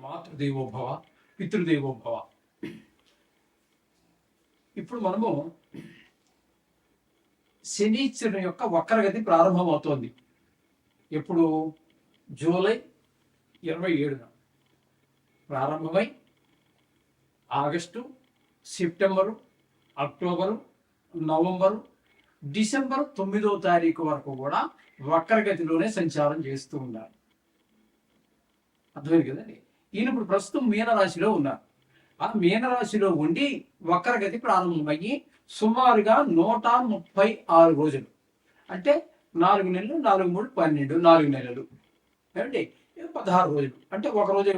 మాతృదేవోభవ, పితృదేవోభవ. ఇప్పుడు మనము శనీశ్వరుని యొక్క వక్రగతి ప్రారంభమవుతోంది. ఎప్పుడు? జూలై 27న ప్రారంభమై August, September, October, November, December 9వ తారీఖు వరకు కూడా వక్రగతిలోనే సంచారం చేస్తూ ఉన్నారు. అర్థమైంది కదండి. ఈయన ఇప్పుడు ప్రస్తుతం మీనరాశిలో ఉన్నారు. ఆ మీనరాశిలో ఉండి వక్రగతి ప్రారంభమయ్యి సుమారుగా 136 రోజులు, అంటే 4 నెలలు, 4 3 12, 4 నెలలు ఏమండి, 16 రోజులు. అంటే ఒక రోజు,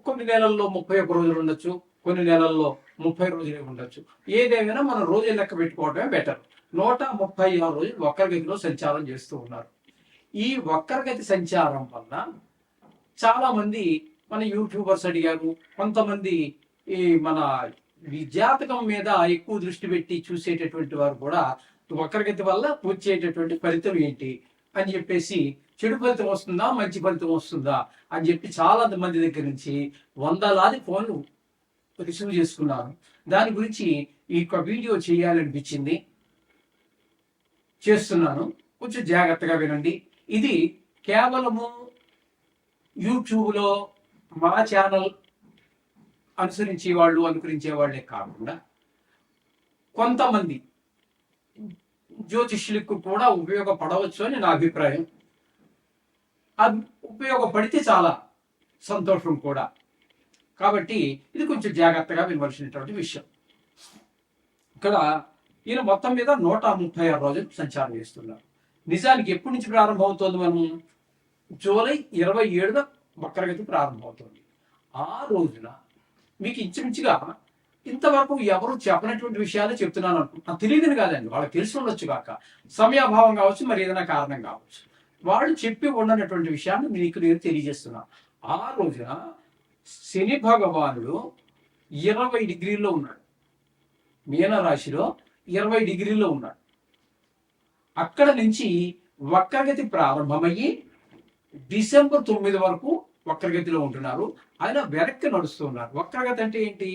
కొన్ని నెలల్లో 31 రోజులు ఉండొచ్చు, కొన్ని నెలల్లో 30 రోజులే ఉండొచ్చు. ఏదేమైనా మనం రోజులు లెక్క పెట్టుకోవడమే బెటర్. 136 రోజులు వక్రగతిలో సంచారం చేస్తూ ఉన్నారు. ఈ వక్రగతి సంచారం వల్ల చాలా మంది మన యూట్యూబర్స్ అడిగారు, కొంతమంది ఈ మన జాతకం మీద ఎక్కువ దృష్టి పెట్టి చూసేటటువంటి వారు కూడా వక్రగతి వల్ల వచ్చేటటువంటి ఫలితం ఏంటి అని చెప్పేసి, చెడు ఫలితం వస్తుందా మంచి ఫలితం వస్తుందా అని చెప్పి చాలా మంది దగ్గర నుంచి వందలాది ఫోన్లు రిసీవ్ చేసుకున్నాను. దాని గురించి ఈ యొక్క వీడియో చేయాలనిపించింది, చేస్తున్నాను. కొంచెం జాగ్రత్తగా వినండి. ఇది కేవలము యూట్యూబ్లో మా ఛానల్ అనుసరించే వాళ్ళు, అనుకరించే వాళ్ళే కాకుండా కొంతమంది జ్యోతిష్యులకు కూడా ఉపయోగపడవచ్చు అని నా అభిప్రాయం. అది ఉపయోగపడితే చాలా సంతోషం కూడా. కాబట్టి ఇది కొంచెం జాగ్రత్తగా వినవలసినటువంటి విషయం. ఇక్కడ ఈయన మొత్తం మీద 136 రోజులు సంచారం చేస్తున్నారు. నిజానికి ఎప్పటి నుంచి ప్రారంభమవుతుంది? మనం జూలై 27న వక్రగతి ప్రారంభమవుతుంది. ఆ రోజున మీకు ఇంచుమించుగా ఇంతవరకు ఎవరు చెప్పనటువంటి విషయాలు చెప్తున్నాను అనుకుంటున్నాను. తెలియదని కాదండి, వాళ్ళకి తెలిసి ఉండొచ్చు కాక, సమయాభావం కావచ్చు, మరి ఏదైనా కారణం కావచ్చు. వాళ్ళు చెప్పి ఉండనటువంటి విషయాన్ని మీకు నేను తెలియజేస్తున్నాను. ఆ రోజున శని భగవానుడు 20 డిగ్రీల్లో ఉన్నాడు. మీనరాశిలో 20 డిగ్రీల్లో ఉన్నాడు. అక్కడ నుంచి వక్రగతి ప్రారంభమయ్యి డిసెంబర్ 9 వరకు వక్రగతిలో ఉంటున్నారు. ఆయన వెనక్కి నడుస్తూ ఉన్నారు. వక్రగతి అంటే ఏంటి?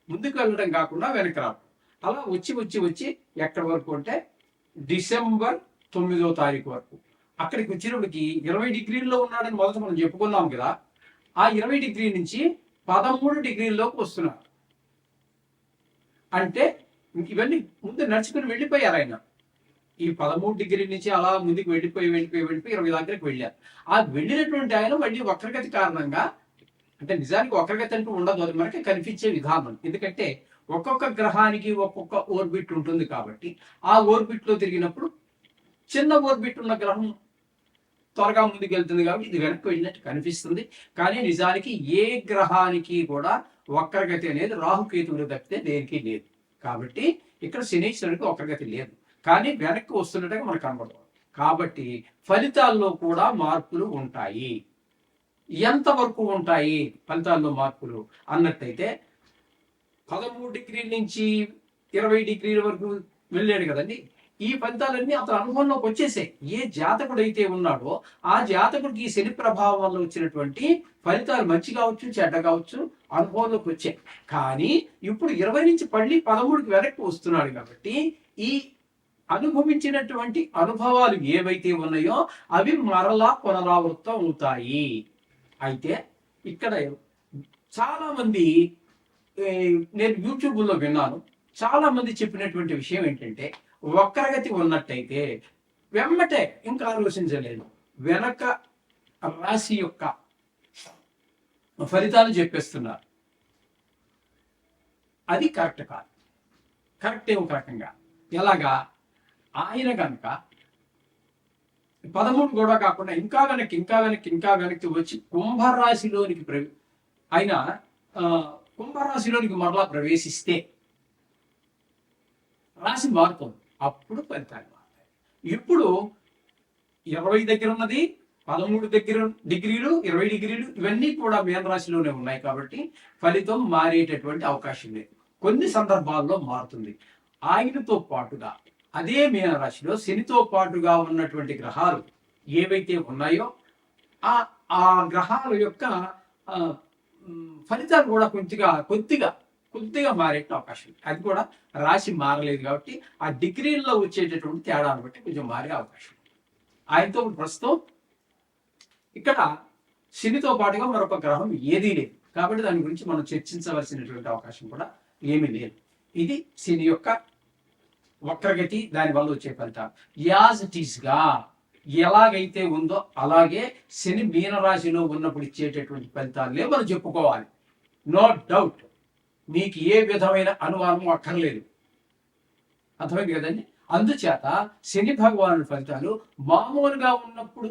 ముందుకు వెళ్ళడం కాకుండా వెనక్కి రావడం. అలా వచ్చి వచ్చి వచ్చి ఎక్కడి వరకు అంటే డిసెంబర్ 9వ తారీఖు వరకు. అక్కడికి వచ్చినప్పటికి 20 డిగ్రీల్లో ఉన్నాడని మొదట మనం చెప్పుకున్నాం కదా. ఆ 20 డిగ్రీ నుంచి 13 డిగ్రీల్లోకి వస్తున్నారు. అంటే ఇవన్నీ ముందు నడుచుకుని వెళ్ళిపోయారు ఆయన. ఈ 13 డిగ్రీ నుంచి అలా ముందుకు వెళ్ళిపోయి 20 దగ్గరికి వెళ్ళారు. ఆ వెళ్ళినటువంటి ఆయన మళ్ళీ వక్రగతి కారణంగా, అంటే నిజానికి వక్రగతి అంటూ ఉండదు, అది మనకి కనిపించే విధానం. ఎందుకంటే ఒక్కొక్క గ్రహానికి ఒక్కొక్క ఓర్బిట్ ఉంటుంది కాబట్టి ఆ ఓర్బిట్ లో తిరిగినప్పుడు చిన్న ఓర్బిట్ ఉన్న గ్రహం త్వరగా ముందుకు వెళ్తుంది కాబట్టి ఇది వెనక్కి వెళ్ళినట్టు కనిపిస్తుంది. కానీ నిజానికి ఏ గ్రహానికి కూడా వక్రగతి అనేది రాహుకేతువులు తప్పితే దేనికి లేదు. కాబట్టి ఇక్కడ శనీశ్వరునికి వక్రగతి లేదు, కానీ వెనక్కి వస్తున్నట్టుగా మనకు కనబడదు. కాబట్టి ఫలితాల్లో కూడా మార్పులు ఉంటాయి. ఎంతవరకు ఉంటాయి ఫలితాల్లో మార్పులు అన్నట్టయితే, 13 డిగ్రీల నుంచి 20 డిగ్రీల వరకు వెళ్ళాడు కదండి. ఈ ఫలితాలన్నీ అతని అనుభవంలోకి వచ్చేసాయి. ఏ జాతకుడు అయితే ఉన్నాడో ఆ జాతకుడికి ఈ శని ప్రభావం వల్ల వచ్చినటువంటి ఫలితాలు మంచి కావచ్చు, చెడ్డ కావచ్చు, అనుభవంలోకి వచ్చాయి. కానీ ఇప్పుడు 20 నుంచి మళ్ళీ 13కి వెనక్కి వస్తున్నాడు కాబట్టి ఈ అనుభవించినటువంటి అనుభవాలు ఏవైతే ఉన్నాయో అవి మరలా పునరావృతం అవుతాయి. అయితే ఇక్కడ చాలా మంది, నేను యూట్యూబ్లో విన్నాను, చాలా మంది చెప్పినటువంటి విషయం ఏంటంటే, వక్రగతి ఉన్నట్టయితే వెమ్మటే ఇంకా ఆలోచించలేదు, వెనక రాశి యొక్క ఫలితాలు చెప్పేస్తున్నారు. అది కరెక్ట్ కాదు. కరెక్ట్ ఏమో రకంగా ఎలాగా? ఆయన కనుక 13 కూడా కాకుండా ఇంకా వెనక్కి వచ్చి కుంభరాశిలోనికి ఆయన కుంభరాశిలోనికి మరలా ప్రవేశిస్తే రాశి మారుతుంది. అప్పుడు ఫలితాలు మారుతాయి. ఇప్పుడు 20 దగ్గర ఉన్నది, 13 దగ్గర డిగ్రీలు, 20 డిగ్రీలు, ఇవన్నీ కూడా మీనరాశిలోనే ఉన్నాయి కాబట్టి ఫలితం మారేటటువంటి అవకాశం లేదు. కొన్ని సందర్భాల్లో మారుతుంది. ఆయనతో పాటుగా అదే మీనరాశిలో శనితో పాటుగా ఉన్నటువంటి గ్రహాలు ఏవైతే ఉన్నాయో ఆ గ్రహాల యొక్క ఫలితాలు కూడా కొద్దిగా కొద్దిగా కొద్దిగా మారే అవకాశం ఉంది. అది కూడా రాశి మారలేదు కాబట్టి ఆ డిగ్రీల్లో వచ్చేటటువంటి తేడాను బట్టి కొంచెం మారే అవకాశం ఉంది. ఆయనతో ప్రస్తుతం ఇక్కడ శనితో పాటుగా మరొక గ్రహం ఏదీ లేదు కాబట్టి దాని గురించి మనం చర్చించవలసినటువంటి అవకాశం కూడా ఏమీ లేదు. ఇది శని యొక్క వక్రగతి, దాని వల్ల వచ్చే ఫలితాలు. యాజ్ ఇట్ ఈస్ గా ఎలాగైతే ఉందో అలాగే శని మీనరాశిలో ఉన్నప్పుడు ఇచ్చేటటువంటి ఫలితాలే మనం చెప్పుకోవాలి. నో డౌట్, మీకు ఏ విధమైన అనుమానం అక్కర్లేదు. అర్థమైంది కదండి. అందుచేత శని భగవాను ఫలితాలు మామూలుగా ఉన్నప్పుడు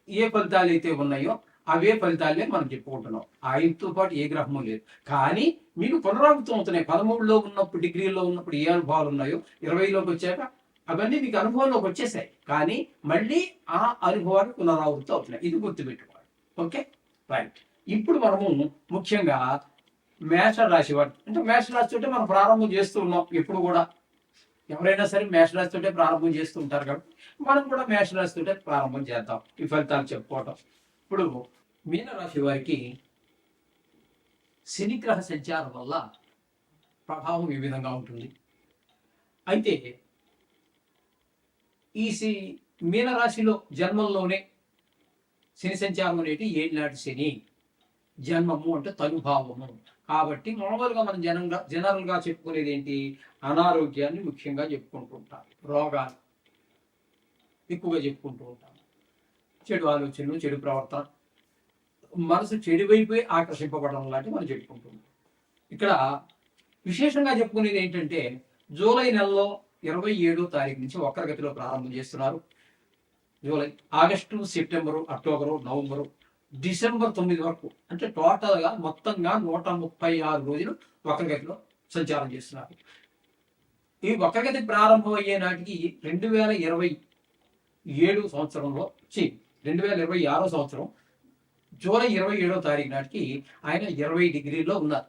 ఏ ఫలితాలు అయితే ఉన్నాయో అవే ఫలితాలే మనం చెప్పుకుంటున్నాం. ఆయనతో పాటు ఏ గ్రహము లేదు. కానీ మీకు పునరావృతం అవుతున్నాయి. 13లో ఉన్నప్పుడు, డిగ్రీలో ఉన్నప్పుడు ఏ అనుభవాలు ఉన్నాయో 20లోకి వచ్చాక అవన్నీ మీకు అనుభవంలోకి వచ్చేసాయి. కానీ మళ్ళీ ఆ అనుభవాలు పునరావృతం అవుతున్నాయి. ఇది గుర్తుపెట్టుకోవాలి. Okay, right. ఇప్పుడు మనము ముఖ్యంగా మేషరాశి వారు, అంటే మేషరాశి తోటే మనం ప్రారంభం చేస్తూ ఉన్నాం. ఎప్పుడు కూడా ఎవరైనా సరే మేషరాశి తోటే ప్రారంభం చేస్తూ ఉంటారు కాబట్టి మనం కూడా మేషరాశి తోటే ప్రారంభం చేద్దాం ఈ ఫలితాలు చెప్పుకోవటం. ఇప్పుడు మీనరాశి వారికి శనిగ్రహ సంచారం వల్ల ప్రభావం ఈ విధంగా ఉంటుంది. అయితే ఈ మీనరాశిలో జన్మంలోనే శని సంచారం అనేది ఏళ్ళనాటి శని, జన్మము అంటే తనుభావము. కాబట్టి మామూలుగా మనం జనరల్గా చెప్పుకునేది ఏంటి, అనారోగ్యాన్ని ముఖ్యంగా చెప్పుకుంటూ ఉంటాం, రోగాలు ఎక్కువగా చెప్పుకుంటూ ఉంటాం, చెడు ఆలోచనలు, చెడు ప్రవర్తన, మనసు చెడు వైపు ఆకర్షింపబడడం లాంటివి మనం చెప్పుకుంటూ ఉంటాం. ఇక్కడ విశేషంగా చెప్పుకునేది ఏంటంటే జూలై నెలలో 27వ తారీఖు నుంచి వక్రగతిలో ప్రారంభం చేస్తున్నారు. July, August, September, October, November, December 9 వరకు, అంటే టోటల్గా మొత్తంగా 136 రోజులు వక్రగతిలో సంచారం చేస్తున్నారు. ఈ వక్రగతి ప్రారంభం అయ్యే నాటికి 2027 సంవత్సరంలో 2026 సంవత్సరం జూలై 27వ తారీఖు నాటికి ఆయన 20 డిగ్రీల్లో ఉన్నారు.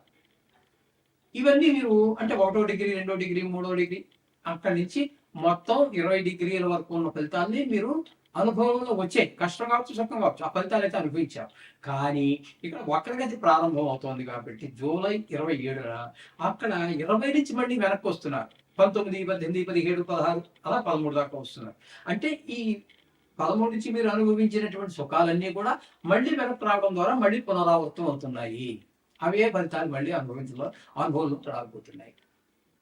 ఇవన్నీ మీరు అంటే 1వ డిగ్రీ, 2వ డిగ్రీ, 3వ డిగ్రీ అక్కడి నుంచి మొత్తం 20 డిగ్రీల వరకు ఉన్న ఫలితాన్ని మీరు అనుభవంలో వచ్చాయి. కష్టం కావచ్చు, సుఖం కావచ్చు, ఆ ఫలితాలు అయితే అనుభవించారు. కానీ ఇక్కడ వక్రగతి ప్రారంభం అవుతోంది కాబట్టి జూలై 27న అక్కడ 20 నుంచి మళ్ళీ వెనక్కి వస్తున్నారు. 19, 18, 17, 16 అలా 13 దాకా వస్తున్నారు. అంటే ఈ 13 నుంచి మీరు అనుభవించినటువంటి సుఖాలన్నీ కూడా మళ్ళీ వెనక్కి రావడం ద్వారా మళ్ళీ పునరావృతం అవుతున్నాయి. అవే ఫలితాలు మళ్ళీ అనుభవంలో రాకపోతున్నాయి.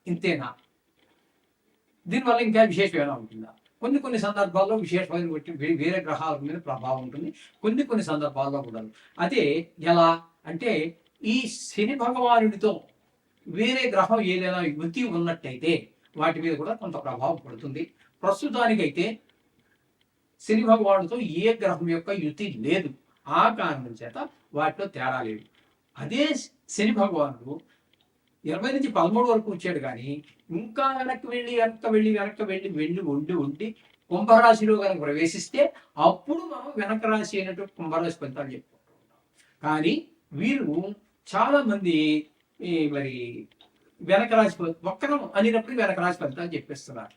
ఇంతేనా? దీనివల్ల ఇంకా విశేషమైన ఉంటుందా? కొన్ని సందర్భాల్లో విశేషమైన వేరే గ్రహాల మీద ప్రభావం ఉంటుంది, కొన్ని సందర్భాల్లో కూడా. అదే ఎలా అంటే ఈ శని భగవానుడితో వేరే గ్రహం ఏదైనా యుతి ఉన్నట్టయితే వాటి మీద కూడా కొంత ప్రభావం పడుతుంది. ప్రస్తుతానికైతే శని భగవానుడితో ఏ గ్రహం యొక్క యుతి లేదు. ఆ కారణం చేత వాటిలో తేడా లేదు. అదే శని భగవానుడు 20 నుంచి 13 వరకు వచ్చాడు. కానీ ఇంకా వెనక్కి వెళ్ళి ఉండి కుంభరాశిలో కనుక ప్రవేశిస్తే అప్పుడు మనం వెనక రాశి అయినటువంటి కుంభరాశి ఫలితాలు చెప్పుకుంటున్నాం. కానీ వీరు చాలా మంది మరి వెనక రాశి వక్రం అనేటప్పుడు వెనక రాశి ఫలితాలు చెప్పేస్తున్నారు.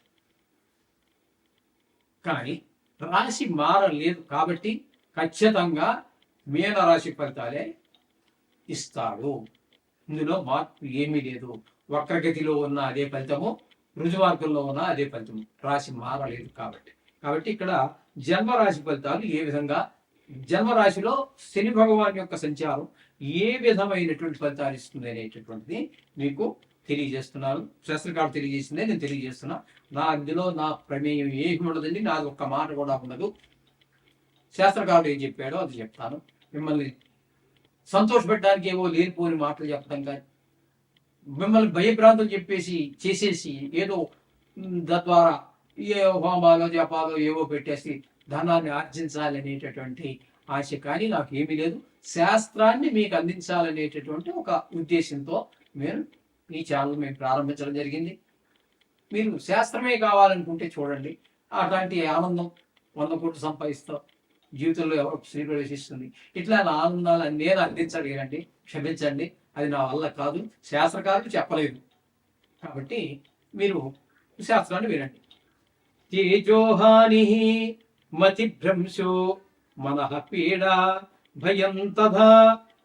కానీ రాశి మారలేదు కాబట్టి ఖచ్చితంగా మీనరాశి ఫలితాలే ఇస్తాడు. ఇందులో మార్పు ఏమీ లేదు. వక్రగతిలో ఉన్న అదే ఫలితము, రుజుమార్గంలో ఉన్న అదే ఫలితము. రాశి మారలేదు కాబట్టి ఇక్కడ జన్మరాశి ఫలితాలు ఏ విధంగా, జన్మరాశిలో శని భగవాన్ యొక్క సంచారం ఏ విధమైనటువంటి ఫలితాలు ఇస్తుంది అనేటటువంటిది మీకు తెలియజేస్తున్నాను. శాస్త్రకారుడు తెలియజేసిందే నేను తెలియజేస్తున్నా. ఇందులో నా ప్రమేయం ఏమి ఉండదండి, నాది ఒక్క మాట కూడా ఉండదు. శాస్త్రకారుడు ఏం చెప్పాడో అది చెప్తాను. మిమ్మల్ని సంతోషపెట్టడానికి ఏవో లేనిపోని మాటలు చెప్పడం కానీ, మిమ్మల్ని భయభ్రాంతులు చేసేసి ఏదో తద్వారా ఏ హోమాలో జపాలో ఏవో పెట్టేసి ధనాన్ని ఆర్జించాలనేటటువంటి ఆశ కానీ నాకు ఏమీ లేదు. శాస్త్రాన్ని మీకు అందించాలనేటటువంటి ఒక ఉద్దేశంతో ఈ ఛానల్ మేము ప్రారంభించడం జరిగింది. మీరు శాస్త్రమే కావాలనుకుంటే చూడండి, అలాంటి ఆనందం 100 కోట్లు సంపాదిస్తాం, జీవితంలో ఎవరు స్త్రీ ప్రవేశిస్తుంది, ఇట్లా ఆనందాలు నేను అందించగలండి. క్షమించండి, అది నా వల్ల కాదు, శాస్త్రకారులు చెప్పలేదు. కాబట్టి మీరు శాస్త్రాన్ని వినండి. తేజోహాని మతి భ్రంశో మనః పీడా భయం తథా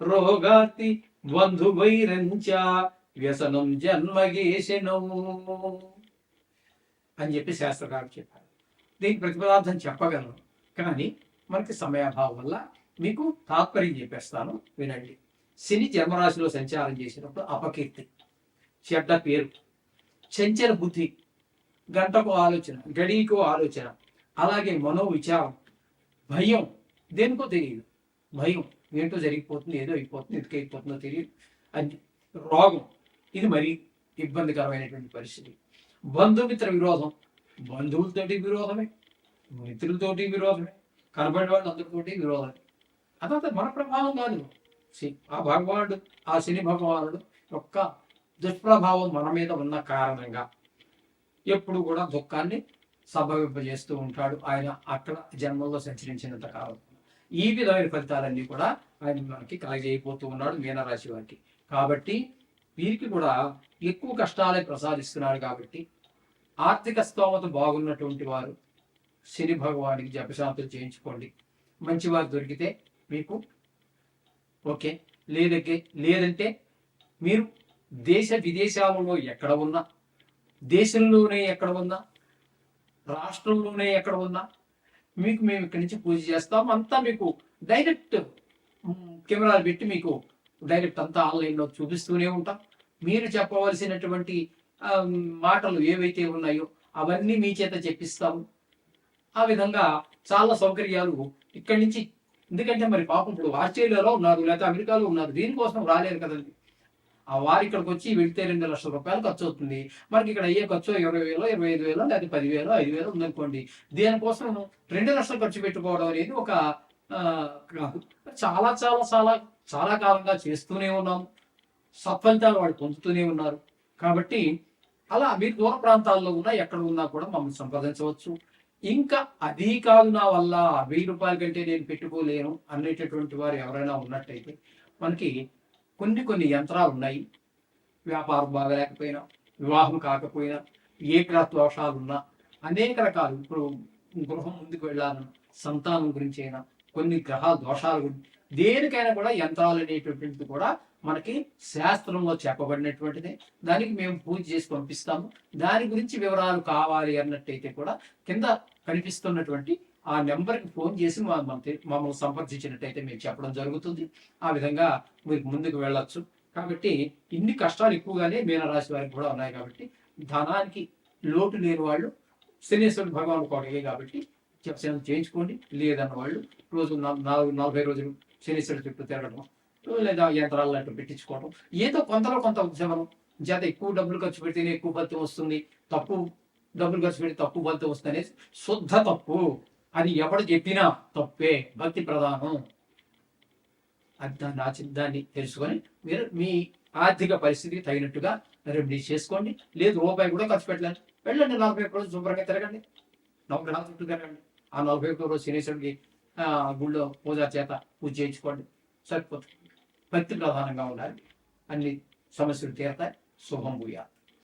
రోగార్తి బంధువైరంచ వ్యసనం జన్మగేశనము అని చెప్పి శాస్త్రకారులు చెప్పారు. దీనికి ప్రతిపదార్థం చెప్పగలను, కానీ మనకి సమయాభావం వల్ల మీకు తాత్పర్యం చెప్పేస్తాను, వినండి. శని జన్మరాశిలో సంచారం చేసినప్పుడు అపకీర్తి, చెడ్డ పేరు, చంచల బుద్ధి, గంటకు ఆలోచన, గడికో ఆలోచన, అలాగే మనోవిచారం, భయం, దేనికో తెలియదు, భయం ఏంటో జరిగిపోతుంది, ఏదో అయిపోతుంది, ఎందుకు అయిపోతుందో తెలియదు, అది రోగం, ఇది మరీ ఇబ్బందికరమైనటువంటి పరిస్థితి. బంధుమిత్ర విరోధం, బంధువులతోటి విరోధమే, మిత్రులతోటి విరోధమే, కనబడి వాళ్ళు అందరితోటి విరోధమే. అదంతా మన ప్రభావం కాదు, ఆ భగవానుడు, ఆ శని భగవానుడు యొక్క దుష్ప్రభావం మన మీద ఉన్న కారణంగా ఎప్పుడు కూడా దుఃఖాన్ని సంభవింపజేస్తూ ఉంటాడు ఆయన అక్కడ జన్మల్లో సంచరించినంత కాలం. ఈ విధమైన ఫలితాలన్నీ కూడా ఆయన మనకి కలగజేయబోతూ ఉన్నాడు మీనరాశి వారికి. కాబట్టి వీరికి కూడా ఎక్కువ కష్టాలే ప్రసాదిస్తున్నాడు. కాబట్టి ఆర్థిక స్తోమత బాగున్నటువంటి వారు శని భగవానికి జపశాంతులు చేయించుకోండి. మంచివారు దొరికితే మీకు ఓకే, లేదంటే మీరు దేశ విదేశాలలో ఎక్కడ ఉన్నా, దేశంలోనే ఎక్కడ ఉన్నా, రాష్ట్రంలోనే ఎక్కడ ఉన్నా మీకు మేము ఇక్కడి నుంచి పూజ చేస్తాం. అంతా మీకు డైరెక్ట్ కెమెరాలు పెట్టి మీకు డైరెక్ట్ అంతా ఆన్లైన్లో చూపిస్తూనే ఉంటాం. మీరు చెప్పవలసినటువంటి మాటలు ఏవైతే ఉన్నాయో అవన్నీ మీ చేత చెప్పిస్తాము. ఆ విధంగా చాలా సౌకర్యాలు ఇక్కడి నుంచి, ఎందుకంటే మరి పాపం ఇప్పుడు ఆస్ట్రేలియాలో ఉన్నారు, లేకపోతే అమెరికాలో ఉన్నారు, దీనికోసం రాలేరు కదండి. ఆ వారు ఇక్కడికి వచ్చి వెళ్తే 2 లక్షల రూపాయలు ఖర్చు అవుతుంది. మనకి ఇక్కడ అయ్యే ఖర్చు 20,000, 25,000, లేదా 10,000, 5,000 ఉందనుకోండి. దీనికోసం 2 లక్షలు ఖర్చు పెట్టుకోవడం అనేది ఒక కాదు. చాలా చాలా చాలా చాలా కాలంగా చేస్తూనే ఉన్నాము, సత్ఫలితాలు వాళ్ళు పొందుతూనే ఉన్నారు. కాబట్టి అలా మీరు దూర ప్రాంతాల్లో ఉన్నా ఎక్కడ ఉన్నా కూడా మమ్మల్ని సంప్రదించవచ్చు. ఇంకా అది కాదు, నా వల్ల 1000 రూపాయల కంటే నేను పెట్టుకోలేను అనేటటువంటి వారు ఎవరైనా ఉన్నట్టయితే మనకి కొన్ని యంత్రాలు ఉన్నాయి. వ్యాపారం బాగలేకపోయినా, వివాహం కాకపోయినా, ఏ గ్రహ దోషాలున్నా, అనేక రకాలు, ఇప్పుడు గృహం ముందుకు వెళ్ళాలన్నా, సంతానం గురించి అయినా, కొన్ని గ్రహ దోషాల గురించి, దేనికైనా కూడా యంత్రాలు అనేటటువంటిది కూడా మనకి శాస్త్రంలో చెప్పబడినటువంటిది. దానికి మేము పూజ చేసి పంపిస్తాము. దాని గురించి వివరాలు కావాలి అన్నట్టయితే కూడా కింద కనిపిస్తున్నటువంటి ఆ నెంబర్కి ఫోన్ చేసి మమ్మల్ని సంప్రదించినట్టయితే మేము చెప్పడం జరుగుతుంది. ఆ విధంగా మీరు ముందుకు వెళ్ళొచ్చు. కాబట్టి ఇన్ని కష్టాలు ఎక్కువగానే మీనరాశి వారికి కూడా ఉన్నాయి. కాబట్టి ధనానికి లోటు లేని వాళ్ళు శనీశ్వరుడు భగవాను కొడగే కాబట్టి జపశయనం చేయించుకోండి. లేదన్న వాళ్ళు రోజు 40 రోజులు శనీశ్వరుడు చుట్టూ తిరగడం, లేదా యంత్రాలు లాంటివి పెట్టించుకోవడం, ఏదో కొంతలో కొంత ఉద్యమం చేత ఎక్కువ డబ్బులు ఖర్చు పెడితేనే ఎక్కువ ఫలితం వస్తుంది, తక్కువ డబ్బులు ఖర్చు పెడితే తక్కువ ఫలితం వస్తుంది అనేది శుద్ధ తప్పు. అది ఎవడు చెప్పినా తప్పే, భక్తి ప్రధానం. దాన్ని తెలుసుకొని మీరు మీ ఆర్థిక పరిస్థితికి తగినట్టుగా రెమెడీ చేసుకోండి. లేదు రూపాయి కూడా ఖర్చు పెట్టలేదు, వెళ్ళండి 41 రోజులు శుభ్రంగా తిరగండి, నవగ్రహాల చుట్టూ తిరగండి. ఆ 41 రోజు శనీశ్వరుడికి గుళ్ళో పూజా చేత పూజ చేయించుకోండి, సరిపోతుంది. భక్తి ప్రధానంగా ఉండాలి, అన్ని సమస్యలు తీరతాయి. శుభం భూయాలు.